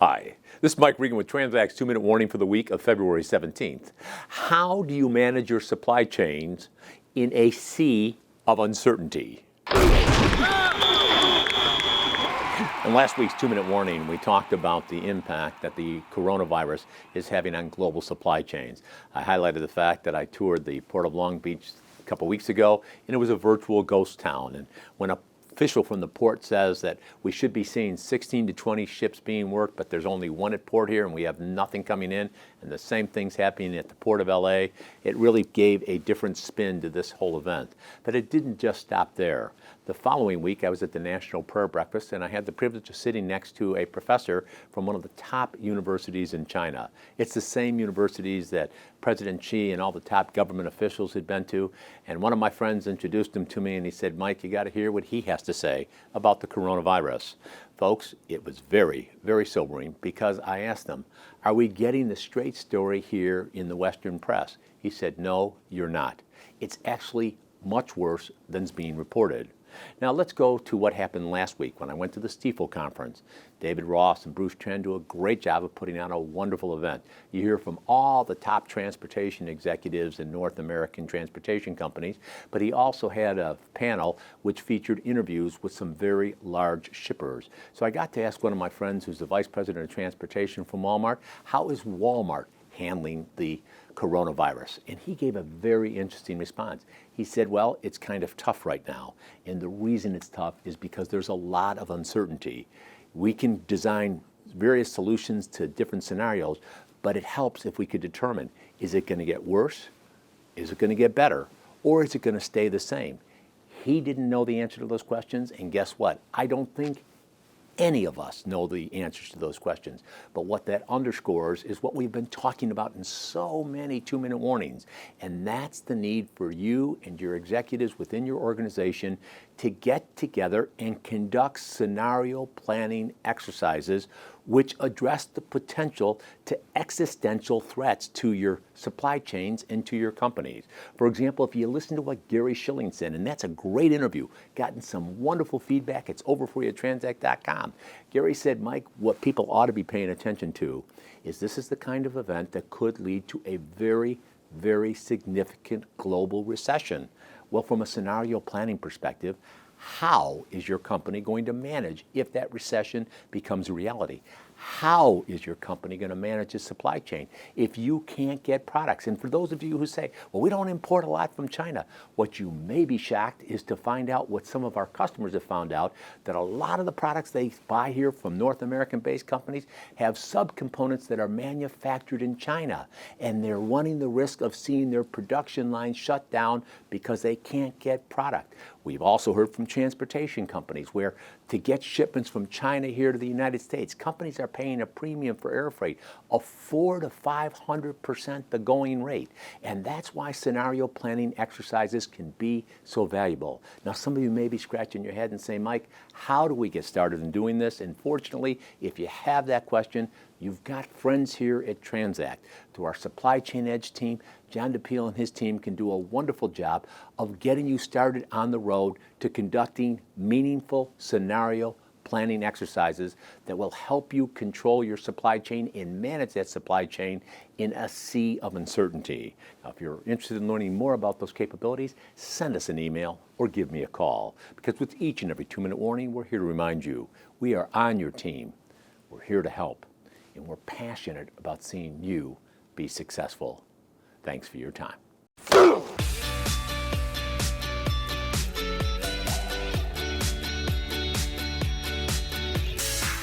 Hi, this is Mike Regan with TranzAct's 2-minute warning for the week of February 17th. How do you manage your supply chains in a sea of uncertainty? In last week's 2-minute warning, we talked about the impact that the coronavirus is having on global supply chains. I highlighted the fact that I toured the Port of Long Beach a couple weeks ago, and it was a virtual ghost town. And when a official from the port says that we should be seeing 16 to 20 ships being worked, but there's only one at port here and we have nothing coming in, and the same thing's happening at the Port of LA. It really gave a different spin to this whole event. But it didn't just stop there. The following week, I was at the National Prayer Breakfast, and I had the privilege of sitting next to a professor from one of the top universities in China. It's the same universities that President Xi and all the top government officials had been to. And one of my friends introduced him to me, and he said, "Mike, you got to hear what he has to say about the coronavirus." Folks, it was very, very sobering, because I asked him, "Are we getting the straight story here in the Western press?" He said, "No, you're not. It's actually much worse than's being reported." Now let's go to what happened last week when I went to the Stifel conference. David Ross and Bruce Chen do a great job of putting on a wonderful event. You hear from all the top transportation executives in North American transportation companies, but he also had a panel which featured interviews with some very large shippers. So I got to ask one of my friends who's the vice president of transportation from Walmart, how is Walmart handling the coronavirus? And he gave a very interesting response. He said, well, it's kind of tough right now. And the reason it's tough is because there's a lot of uncertainty. We can design various solutions to different scenarios, but it helps if we could determine, is it going to get worse? Is it going to get better? Or is it going to stay the same? He didn't know the answer to those questions, and guess what? I don't think any of us know the answers to those questions. But what that underscores is what we've been talking about in so many 2-minute warnings, and that's the need for you and your executives within your organization to get together and conduct scenario planning exercises which address the potential to existential threats to your supply chains and to your companies. For example, if you listen to what Gary Schilling said, and that's a great interview, gotten some wonderful feedback, it's over for you at TranzAct.com. Gary said, Mike, what people ought to be paying attention to is this is the kind of event that could lead to a very, very significant global recession. Well, from a scenario planning perspective, how is your company going to manage if that recession becomes a reality? How is your company going to manage its supply chain if you can't get products? And for those of you who say, well, we don't import a lot from China, what you may be shocked is to find out what some of our customers have found out, that a lot of the products they buy here from North American-based companies have subcomponents that are manufactured in China, and they're running the risk of seeing their production lines shut down because they can't get product. We've also heard from transportation companies where to get shipments from China here to the United States, companies are paying a premium for air freight of 400% to 500% the going rate. And that's why scenario planning exercises can be so valuable. Now, some of you may be scratching your head and saying, Mike, how do we get started in doing this? And fortunately, if you have that question, you've got friends here at TranzAct. Through our Supply Chain Edge team, John DePiel and his team can do a wonderful job of getting you started on the road to conducting meaningful scenario planning exercises that will help you control your supply chain and manage that supply chain in a sea of uncertainty. Now, if you're interested in learning more about those capabilities, send us an email or give me a call. Because with each and every 2-minute warning, we're here to remind you, we are on your team. We're here to help. And we're passionate about seeing you be successful. Thanks for your time.